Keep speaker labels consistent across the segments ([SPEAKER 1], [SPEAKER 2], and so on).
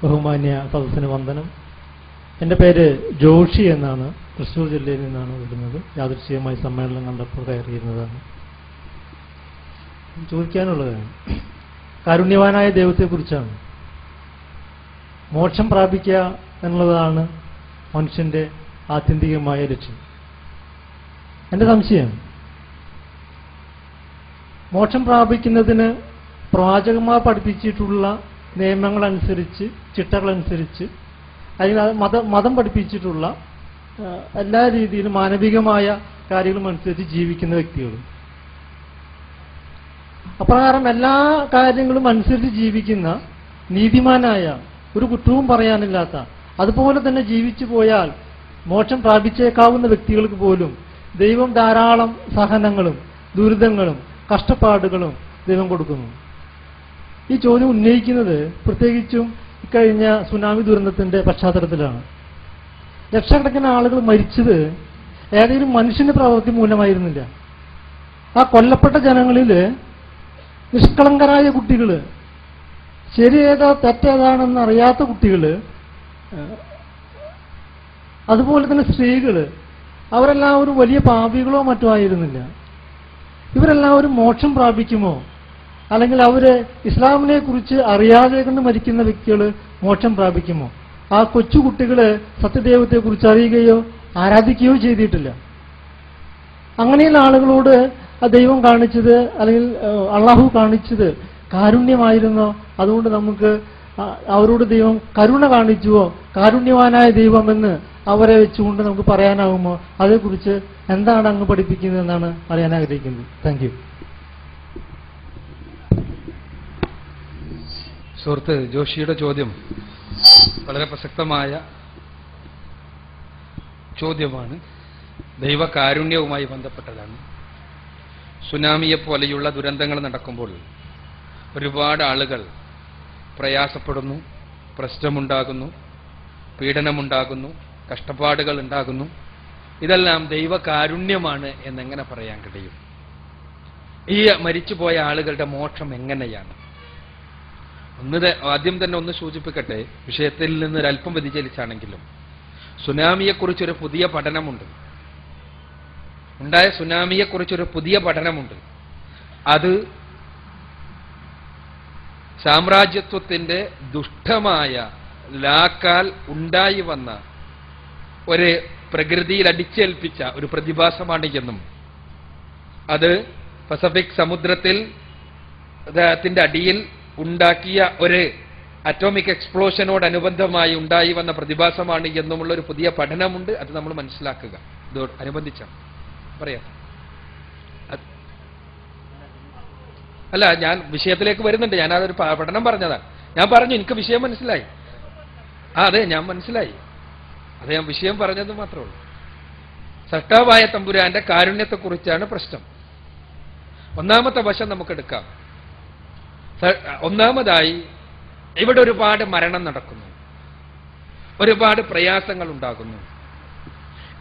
[SPEAKER 1] ബഹുമാന്യ സദസ്സിന് വന്ദനം. എൻ്റെ പേര് ജോഷി എന്നാണ്. തൃശ്ശൂർ ജില്ലയിൽ നിന്നാണ് വരുന്നത്. യാദൃശ്ചികമായി സമ്മേളനം കണ്ടപ്പോൾ കയറിയിരുന്നതാണ്. ചോദിക്കാനുള്ളത് കാരുണ്യവാനായ ദൈവത്തെക്കുറിച്ചാണ്. മോക്ഷം പ്രാപിക്കുക എന്നുള്ളതാണ് മനുഷ്യൻ്റെ ആത്യന്തികമായ ലക്ഷ്യം. എൻ്റെ സംശയം, മോക്ഷം പ്രാപിക്കുന്നതിന് പ്രവാചകന്മാർ പഠിപ്പിച്ചിട്ടുള്ള നിയമങ്ങളനുസരിച്ച്, ചിട്ടകളനുസരിച്ച്, അല്ലെങ്കിൽ മതം പഠിപ്പിച്ചിട്ടുള്ള എല്ലാ രീതിയിലും മാനവികമായ കാര്യങ്ങളും അനുസരിച്ച് ജീവിക്കുന്ന വ്യക്തികൾ, അപ്രകാരം എല്ലാ കാര്യങ്ങളും അനുസരിച്ച് ജീവിക്കുന്ന നീതിമാനായ, ഒരു കുറ്റവും പറയാനില്ലാത്ത, അതുപോലെ തന്നെ ജീവിച്ചു പോയാൽ മോക്ഷം പ്രാപിച്ചേക്കാവുന്ന വ്യക്തികൾക്ക് പോലും ദൈവം ധാരാളം സഹനങ്ങളും ദുരിതങ്ങളും കഷ്ടപ്പാടുകളും ദൈവം കൊടുക്കുന്നു. ഈ ചോദ്യം ഉന്നയിക്കുന്നത് പ്രത്യേകിച്ചും ഇക്കഴിഞ്ഞ സുനാമി ദുരന്തത്തിന്റെ പശ്ചാത്തലത്തിലാണ്. ലക്ഷക്കണക്കിന് ആളുകൾ മരിച്ചത് ഏതെങ്കിലും മനുഷ്യന്റെ പ്രവൃത്തി മൂലമായിരുന്നില്ല. ആ കൊല്ലപ്പെട്ട ജനങ്ങളിൽ നിഷ്കളങ്കരായ കുട്ടികൾ, ശരിയേതാ തെറ്റേതാണെന്ന് അറിയാത്ത കുട്ടികൾ, അതുപോലെ തന്നെ സ്ത്രീകൾ, അവരെല്ലാവരും വലിയ പാപികളോ മറ്റോ ആയിരുന്നില്ല. ഇവരെല്ലാവരും മോക്ഷം പ്രാപിക്കുമോ, അല്ലെങ്കിൽ അവര് ഇസ്ലാമിനെ കുറിച്ച് അറിയാതെ കൊണ്ട് മരിക്കുന്ന വ്യക്തികൾ മോക്ഷം പ്രാപിക്കുമോ? ആ കൊച്ചുകുട്ടികള് സത്യദൈവത്തെ കുറിച്ച് അറിയുകയോ ആരാധിക്കുകയോ ചെയ്തിട്ടില്ല. അങ്ങനെയുള്ള ആളുകളോട് ആ ദൈവം കാണിച്ചത്, അല്ലെങ്കിൽ അള്ളാഹു കാണിച്ചത് കാരുണ്യമായിരുന്നോ? അതുകൊണ്ട് നമുക്ക് അവരോട് ദൈവം കരുണ കാണിച്ചുവോ? കാരുണ്യവാനായ ദൈവമെന്ന് അവരെ വെച്ചുകൊണ്ട് നമുക്ക് പറയാനാകുമോ? അതേക്കുറിച്ച് എന്താണ് അങ്ങ് പഠിപ്പിക്കുന്നതെന്നാണ് അറിയാൻ ആഗ്രഹിക്കുന്നത്. Thank you.
[SPEAKER 2] സുഹൃത്ത് ജോഷിയുടെ ചോദ്യം വളരെ പ്രസക്തമായ ചോദ്യമാണ്. ദൈവകാരുണ്യവുമായി ബന്ധപ്പെട്ടതാണ്. സുനാമിയെപ്പോലെയുള്ള ദുരന്തങ്ങൾ നടക്കുമ്പോൾ ഒരുപാട് ആളുകൾ പ്രയാസപ്പെടുന്നു, പ്രശ്നമുണ്ടാകുന്നു, പീഡനമുണ്ടാകുന്നു, കഷ്ടപ്പാടുകൾ ഉണ്ടാകുന്നു. ഇതെല്ലാം ദൈവകാരുണ്യമാണ് എന്നെങ്ങനെ പറയാൻ കഴിയും? ഈ മരിച്ചുപോയ ആളുകളുടെ മോക്ഷം എങ്ങനെയാണ്? ആദ്യം തന്നെ ഒന്ന് സൂചിപ്പിക്കട്ടെ, വിഷയത്തിൽ നിന്ന് ഒരല്പം വ്യതിചലിച്ചാണെങ്കിലും സുനാമിയെക്കുറിച്ചൊരു പുതിയ പഠനമുണ്ട്. ഉണ്ടായ സുനാമിയെക്കുറിച്ചൊരു പുതിയ പഠനമുണ്ട്. അത് സാമ്രാജ്യത്വത്തിന്റെ ദുഷ്ടമായ ലാക്കാൽ ഉണ്ടായി വന്ന ഒരു പ്രകൃതിയിൽ അടിച്ചേൽപ്പിച്ച ഒരു പ്രതിഭാസമാണ് എന്നും, അത് പസഫിക് സമുദ്രത്തിന്റെ അടിയിൽ ഉണ്ടാക്കിയ ഒരു അറ്റോമിക് എക്സ്പ്ലോഷനോടനുബന്ധമായി ഉണ്ടായി വന്ന പ്രതിഭാസമാണ് എന്നുമുള്ള ഒരു പുതിയ പഠനമുണ്ട്. അത് നമ്മൾ മനസ്സിലാക്കുക. ഇതോട് അനുബന്ധിച്ചാണ് പറയാം. അല്ല, ഞാൻ വിഷയത്തിലേക്ക് വരുന്നുണ്ട്. ഞാനതൊരു പഠനം പറഞ്ഞതാണ്. ഞാൻ പറഞ്ഞു എനിക്ക് വിഷയം മനസ്സിലായി. അതെ, ഞാൻ മനസ്സിലായി. അത് ഞാൻ വിഷയം പറഞ്ഞത് മാത്രമേ ഉള്ളൂ. സൃഷ്ടാവായ തമ്പുരാന്റെ കാരുണ്യത്തെക്കുറിച്ചാണ് പ്രശ്നം. ഒന്നാമത്തെ വശം നമുക്കെടുക്കാം. ഒന്നാമതായി, ഇവിടെ ഒരുപാട് മരണം നടക്കുന്നു, ഒരുപാട് പ്രയാസങ്ങൾ ഉണ്ടാകുന്നു.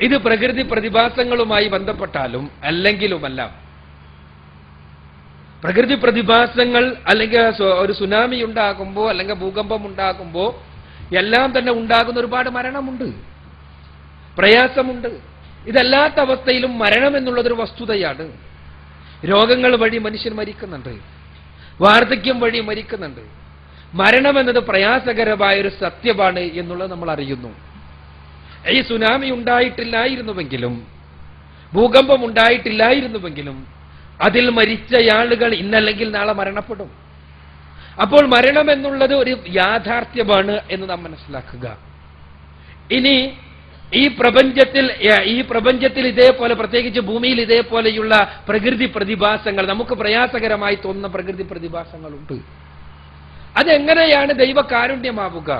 [SPEAKER 2] ഇത് പ്രകൃതി പ്രതിഭാസങ്ങളുമായി ബന്ധപ്പെട്ടാലും അല്ലെങ്കിലുമെല്ലാം, പ്രകൃതി പ്രതിഭാസങ്ങൾ അല്ലെങ്കിൽ ഒരു സുനാമി ഉണ്ടാകുമ്പോൾ അല്ലെങ്കിൽ ഭൂകമ്പം ഉണ്ടാകുമ്പോൾ എല്ലാം തന്നെ ഉണ്ടാകുന്ന ഒരുപാട് മരണമുണ്ട്, പ്രയാസമുണ്ട്. ഇതല്ലാത്ത അവസ്ഥയിലും മരണം എന്നുള്ളതൊരു വസ്തുതയാണ്. രോഗങ്ങൾ വഴി മനുഷ്യൻ മരിക്കുന്നുണ്ട്, വാർദ്ധക്യം വഴി മരിക്കുന്നുണ്ട്. മരണം എന്നത് പ്രയാസകരമായൊരു സത്യമാണ് എന്നുള്ളത് നമ്മൾ അറിയുന്നു. ഈ സുനാമി ഉണ്ടായിട്ടില്ലായിരുന്നുവെങ്കിലും, ഭൂകമ്പം ഉണ്ടായിട്ടില്ലായിരുന്നുവെങ്കിലും അതിൽ മരിച്ച ആളുകൾ ഇന്നല്ലെങ്കിൽ നാളെ മരണപ്പെടും. അപ്പോൾ മരണം എന്നുള്ളത് ഒരു യാഥാർത്ഥ്യമാണ് എന്ന് നാം മനസ്സിലാക്കുക. ഇനി ഈ പ്രപഞ്ചത്തിൽ ഇതേപോലെ, പ്രത്യേകിച്ച് ഭൂമിയിൽ ഇതേപോലെയുള്ള പ്രകൃതി പ്രതിഭാസങ്ങൾ, നമുക്ക് പ്രയാസകരമായി തോന്നുന്ന പ്രകൃതി പ്രതിഭാസങ്ങളുണ്ട്. അതെങ്ങനെയാണ് ദൈവകാരുണ്യമാവുക?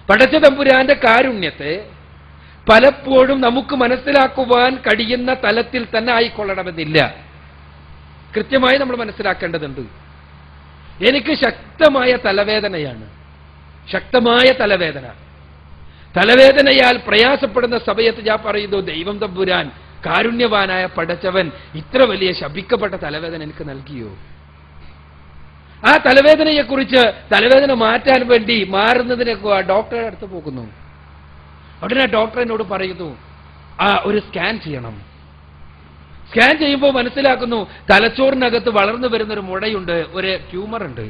[SPEAKER 2] പടച്ച തമ്പുരാന്റെ കാരുണ്യത്തെ പലപ്പോഴും നമുക്ക് മനസ്സിലാക്കുവാൻ കഴിയുന്ന തലത്തിൽ തന്നെ ആയിക്കൊള്ളണമെന്നില്ല. കൃത്യമായി നമ്മൾ മനസ്സിലാക്കേണ്ടതുണ്ട്. എനിക്ക് ശക്തമായ തലവേദനയാണ്, ശക്തമായ തലവേദനയാൽ പ്രയാസപ്പെടുന്ന സമയത്ത് ഞാൻ പറയുന്നു, ദൈവം തമ്പുരാൻ കാരുണ്യവാനായ പടച്ചവൻ ഇത്ര വലിയ ശപിക്കപ്പെട്ട തലവേദന എനിക്ക് നൽകിയോ? ആ തലവേദനയെക്കുറിച്ച് തലവേദന മാറ്റാൻ വേണ്ടി മാറുന്നതിനെ ഡോക്ടറുടെ അടുത്ത് പോകുന്നു. ഉടനെ ഡോക്ടർ എന്നോട് പറയുന്നു, ഒരു സ്കാൻ ചെയ്യണം. സ്കാൻ ചെയ്യുമ്പോൾ മനസ്സിലാക്കുന്നു തലച്ചോറിനകത്ത് വളർന്നു വരുന്നൊരു മുഴയുണ്ട്, ഒരു ട്യൂമർ ഉണ്ട്.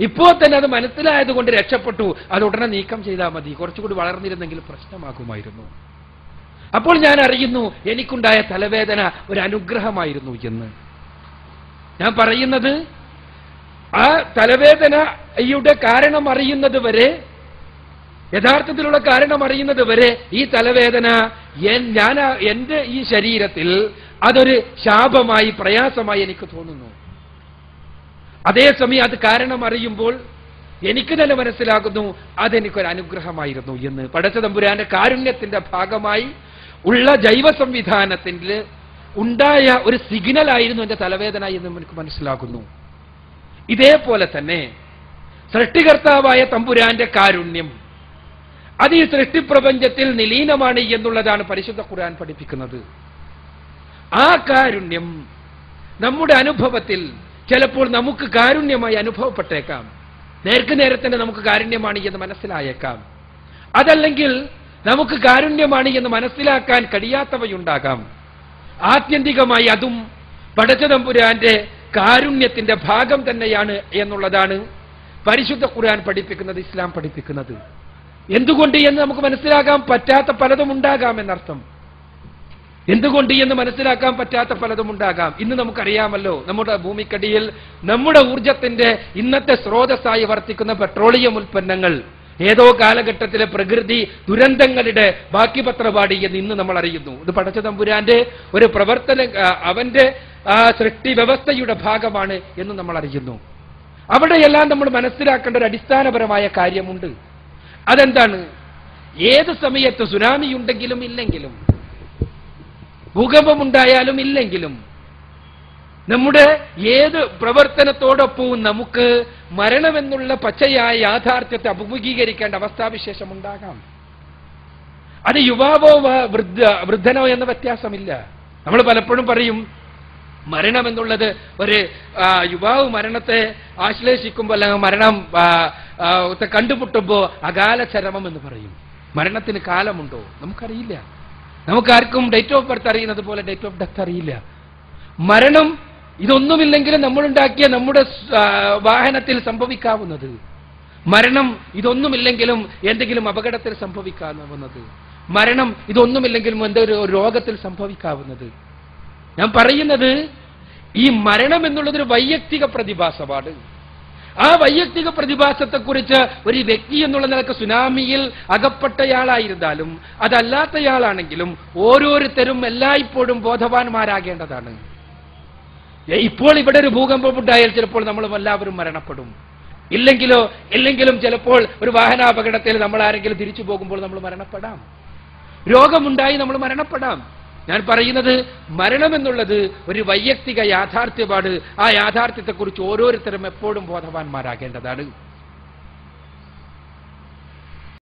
[SPEAKER 2] ഇപ്പോൾ തന്നെ അത് മനസ്സിലായത് കൊണ്ട് രക്ഷപ്പെട്ടു. അത് ഉടനെ നീക്കം ചെയ്താൽ മതി, കുറച്ചുകൂടി വളർന്നിരുന്നെങ്കിൽ പ്രശ്നമാകുമായിരുന്നു. അപ്പോൾ ഞാൻ അറിയുന്നു എനിക്കുണ്ടായ തലവേദന ഒരു അനുഗ്രഹമായിരുന്നു എന്ന്. ഞാൻ പറയുന്നത് ആ തലവേദനയുടെ കാരണം അറിയുന്നത് വരെ, യഥാർത്ഥത്തിലുള്ള കാരണം അറിയുന്നത് വരെ ഈ തലവേദന എന്റെ ഈ ശരീരത്തിൽ അതൊരു ശാപമായി, പ്രയാസമായി എനിക്ക് തോന്നുന്നു. അതേസമയം അത് കാരണം അറിയുമ്പോൾ എനിക്ക് തന്നെ മനസ്സിലാകുന്നു അതെനിക്കൊരു അനുഗ്രഹമായിരുന്നു എന്ന്. പടച്ച തമ്പുരാന്റെ കാരുണ്യത്തിന്റെ ഭാഗമായി ഉള്ള ജൈവ സംവിധാനത്തിൽ ഉണ്ടായ ഒരു സിഗ്നലായിരുന്നു എന്റെ തലവേദന എന്ന് എനിക്ക് മനസ്സിലാകുന്നു. ഇതേപോലെ തന്നെ സൃഷ്ടികർത്താവായ തമ്പുരാന്റെ കാരുണ്യം അത് ഈ സൃഷ്ടിപ്രപഞ്ചത്തിൽ നിലീനമാണ് എന്നുള്ളതാണ് പരിശുദ്ധ ഖുർആൻ പഠിപ്പിക്കുന്നത്. ആ കാരുണ്യം നമ്മുടെ അനുഭവത്തിൽ ചിലപ്പോൾ നമുക്ക് കാരുണ്യമായി അനുഭവപ്പെട്ടേക്കാം, നേർക്ക് നേരെ തന്നെ നമുക്ക് കാരുണ്യമാണ് എന്ന് മനസ്സിലായേക്കാം. അതല്ലെങ്കിൽ നമുക്ക് കാരുണ്യമാണ് എന്ന് മനസ്സിലാക്കാൻ കഴിയാത്തവയുണ്ടാകാം. ആത്യന്തികമായി അതും പടച്ച തമ്പുരാന്റെ കാരുണ്യത്തിന്റെ ഭാഗം തന്നെയാണ് എന്നുള്ളതാണ് പരിശുദ്ധ ഖുർആൻ പഠിപ്പിക്കുന്നത്, ഇസ്ലാം പഠിപ്പിക്കുന്നത്. എന്തുകൊണ്ട് എന്ന് നമുക്ക് മനസ്സിലാക്കാൻ പറ്റാത്ത പലതും ഉണ്ടാകാം എന്നർത്ഥം. എന്തുകൊണ്ട് എന്ന് മനസ്സിലാക്കാൻ പറ്റാത്ത പലതും ഉണ്ടാകാം. ഇന്ന് നമുക്കറിയാമല്ലോ, നമ്മുടെ ഭൂമിക്കടിയിൽ നമ്മുടെ ഊർജത്തിന്റെ ഇന്നത്തെ സ്രോതസ്സായി വർത്തിക്കുന്ന പെട്രോളിയം ഉൽപ്പന്നങ്ങൾ ഏതോ കാലഘട്ടത്തിലെ പ്രകൃതി ദുരന്തങ്ങളുടെ ബാക്കി പത്രപാടി എന്ന് ഇന്ന് നമ്മൾ അറിയുന്നു. ഇത് പടച്ച തമ്പുരാന്റെ ഒരു പ്രവർത്തന, അവന്റെ സൃഷ്ടി വ്യവസ്ഥയുടെ ഭാഗമാണ് എന്ന് നമ്മൾ അറിയുന്നു. അവിടെയെല്ലാം നമ്മൾ മനസ്സിലാക്കേണ്ട ഒരു അടിസ്ഥാനപരമായ കാര്യമുണ്ട്. അതെന്താണ്? ഏത് സമയത്ത് സുനാമി ഉണ്ടെങ്കിലും ഇല്ലെങ്കിലും, ഭൂകമ്പമുണ്ടായാലും ഇല്ലെങ്കിലും, നമ്മുടെ ഏത് പ്രവർത്തനത്തോടൊപ്പവും നമുക്ക് മരണമെന്നുള്ള പച്ചയായ യാഥാർത്ഥ്യത്തെ അഭിമുഖീകരിക്കേണ്ട അവസ്ഥാവിശേഷം ഉണ്ടാകാം. അത് യുവാവോ വൃദ്ധനോ എന്ന വ്യത്യാസമില്ല. നമ്മൾ പലപ്പോഴും പറയും മരണമെന്നുള്ളത് ഒരു യുവാവ് മരണത്തെ ആശ്ലേഷിക്കുമ്പോൾ അല്ലെങ്കിൽ മരണം കണ്ടുമുട്ടുമ്പോൾ അകാല ചരമം എന്ന് പറയും. മരണത്തിന് കാലമുണ്ടോ? നമുക്കറിയില്ല. നമുക്കാർക്കും ഡേറ്റ് ഓഫ് ബർത്ത് അറിയുന്നത് പോലെ ഡേറ്റ് ഓഫ് ഡെത്ത് അറിയില്ല. മരണം ഇതൊന്നുമില്ലെങ്കിലും നമ്മളുണ്ടാക്കിയ നമ്മുടെ വാഹനത്തിൽ സംഭവിക്കാവുന്നത്, മരണം ഇതൊന്നുമില്ലെങ്കിലും എന്തെങ്കിലും അപകടത്തിൽ സംഭവിക്കാവുന്നത്, മരണം ഇതൊന്നുമില്ലെങ്കിലും എന്തൊരു രോഗത്തിൽ സംഭവിക്കാവുന്നത്. ഞാൻ പറയുന്നത് ഈ മരണം എന്നുള്ളതൊരു വൈയക്തിക പ്രതിഭാസമാണ്. ആ വൈയക്തിക പ്രതിഭാസത്തെക്കുറിച്ച് ഒരു വ്യക്തി എന്നുള്ള നിലക്ക് സുനാമിയിൽ അകപ്പെട്ടയാളായിരുന്നാലും അതല്ലാത്തയാളാണെങ്കിലും ഓരോരുത്തരും എല്ലായ്പ്പോഴും ബോധവാന്മാരാകേണ്ടതാണ്. ഇപ്പോൾ ഇവിടെ ഒരു ഭൂകമ്പം ഉണ്ടായാൽ ചിലപ്പോൾ നമ്മൾ എല്ലാവരും മരണപ്പെടും. ഇല്ലെങ്കിലും ചിലപ്പോൾ ഒരു വാഹനാപകടത്തിൽ നമ്മൾ ആരെങ്കിലും തിരിച്ചു പോകുമ്പോൾ നമ്മൾ മരണപ്പെടാം. രോഗമുണ്ടായി നമ്മൾ മരണപ്പെടാം. ഞാൻ പറയുന്നത് മരണമെന്നുള്ളത് ഒരു വൈയക്തിക യാഥാർത്ഥ്യമാണ്. ആ യാഥാർത്ഥ്യത്തെക്കുറിച്ച് ഓരോരുത്തരും എപ്പോഴും ബോധവാന്മാരാകേണ്ടതാണ്.